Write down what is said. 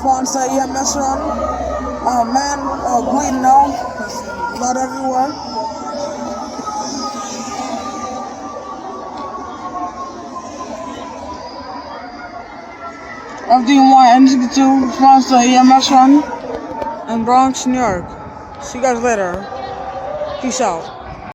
response to EMS run. Man bleeding out. There's blood everywhere. FDNY N62 response to EMS run in Bronx, New York. See you guys later. Peace out.